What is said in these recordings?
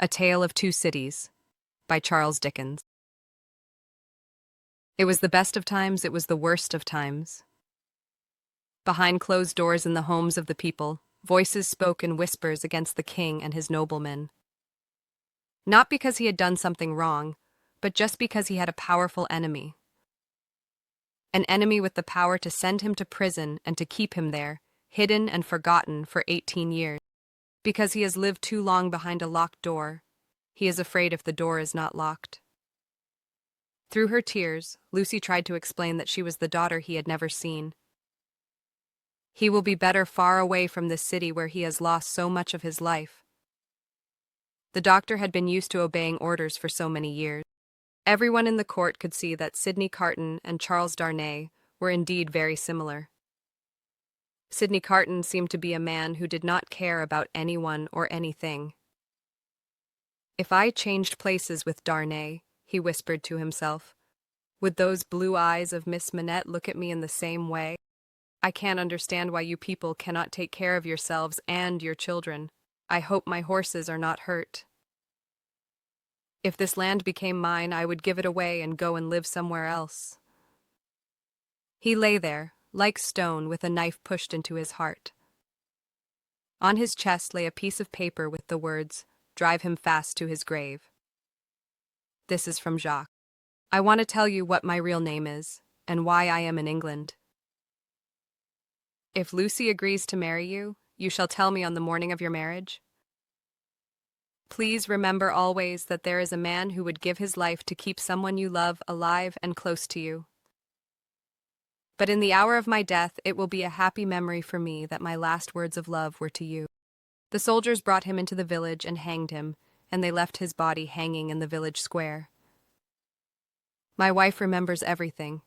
A Tale of Two Cities by Charles Dickens. It was the best of times, it was the worst of times. Behind closed doors in the homes of the people, voices spoke in whispers against the king and his noblemen. Not because he had done something wrong, but just because he had a powerful enemy. An enemy with the power to send him to prison and to keep him there, hidden and forgotten for 18 years. Because he has lived too long behind a locked door, he is afraid if the door is not locked. Through her tears, Lucy tried to explain that she was the daughter he had never seen. He will be better far away from this city where he has lost so much of his life. The doctor had been used to obeying orders for so many years. Everyone in the court could see that Sidney Carton and Charles Darnay were indeed very similar. Sidney Carton seemed to be a man who did not care about anyone or anything. If I changed places with Darnay, he whispered to himself, would those blue eyes of Miss Manette look at me in the same way? I can't understand why you people cannot take care of yourselves and your children. I hope my horses are not hurt. If this land became mine, I would give it away and go and live somewhere else. He lay there, like stone, with a knife pushed into his heart. On his chest lay a piece of paper with the words, "Drive him fast to his grave." This is from Jacques. I want to tell you what my real name is, and why I am in England. If Lucy agrees to marry you, you shall tell me on the morning of your marriage. Please remember always that there is a man who would give his life to keep someone you love alive and close to you. But in the hour of my death, it will be a happy memory for me that my last words of love were to you. The soldiers brought him into the village and hanged him, and they left his body hanging in the village square. My wife remembers everything,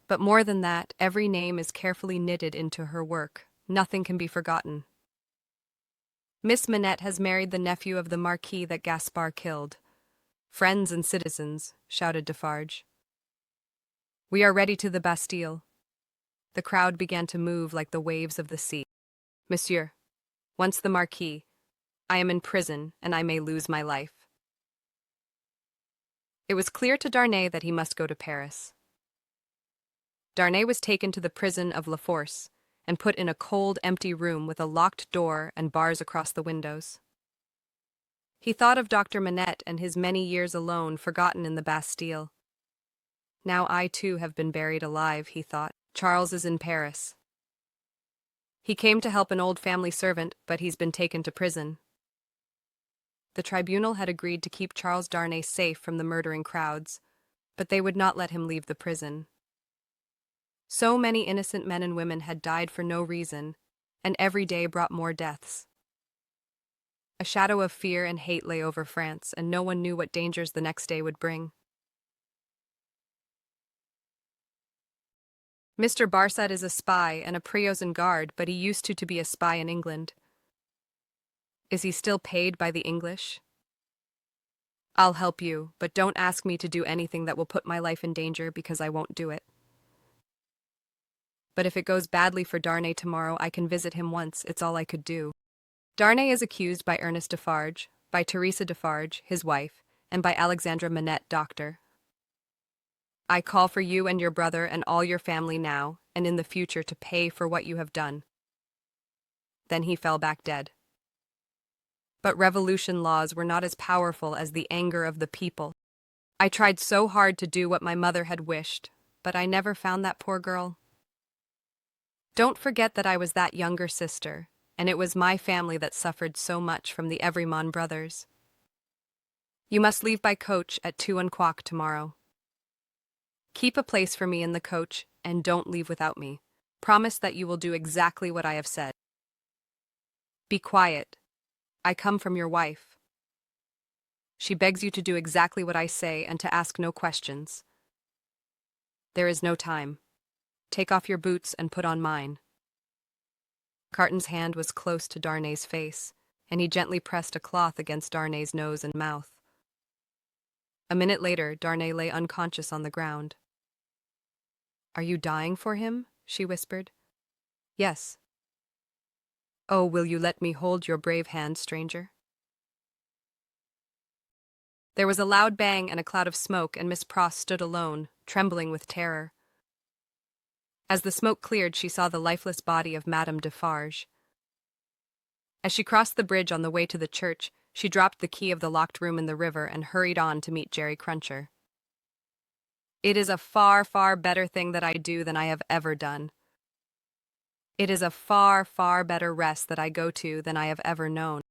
but more than that, every name is carefully knitted into her work. Nothing can be forgotten. Miss Manette has married the nephew of the Marquis that Gaspard killed. Friends and citizens, shouted Defarge. We are ready to the Bastille. The crowd began to move like the waves of the sea. Monsieur, once the Marquis, I am in prison and I may lose my life. It was clear to Darnay that he must go to Paris. Darnay was taken to the prison of La Force and put in a cold, empty room with a locked door and bars across the windows. He thought of Dr. Manette and his many years alone forgotten in the Bastille. Now I too have been buried alive, he thought. Charles is in Paris. He came to help an old family servant, but he's been taken to prison. The tribunal had agreed to keep Charles Darnay safe from the murdering crowds, but they would not let him leave the prison. So many innocent men and women had died for no reason, and every day brought more deaths. A shadow of fear and hate lay over France, and no one knew what dangers the next day would bring. Mr. Barsad is a spy and a prison guard, but he used to be a spy in England. Is he still paid by the English? I'll help you, but don't ask me to do anything that will put my life in danger, because I won't do it. But if it goes badly for Darnay tomorrow, I can visit him once, it's all I could do. Darnay is accused by Ernest Defarge, by Teresa Defarge, his wife, and by Alexandra Manette, doctor. I call for you and your brother and all your family now and in the future to pay for what you have done. Then he fell back dead. But revolution laws were not as powerful as the anger of the people. I tried so hard to do what my mother had wished, but I never found that poor girl. Don't forget that I was that younger sister, and it was my family that suffered so much from the Everymon brothers. You must leave by coach at 2:00 tomorrow. Keep a place for me in the coach, and don't leave without me. Promise that you will do exactly what I have said. Be quiet. I come from your wife. She begs you to do exactly what I say and to ask no questions. There is no time. Take off your boots and put on mine. Carton's hand was close to Darnay's face, and he gently pressed a cloth against Darnay's nose and mouth. A minute later, Darnay lay unconscious on the ground. Are you dying for him? She whispered. Yes. Oh, will you let me hold your brave hand, stranger? There was a loud bang and a cloud of smoke, and Miss Pross stood alone, trembling with terror. As the smoke cleared, she saw the lifeless body of Madame Defarge. As she crossed the bridge on the way to the church, she dropped the key of the locked room in the river and hurried on to meet Jerry Cruncher. "It is a far, far better thing that I do than I have ever done. It is a far, far better rest that I go to than I have ever known."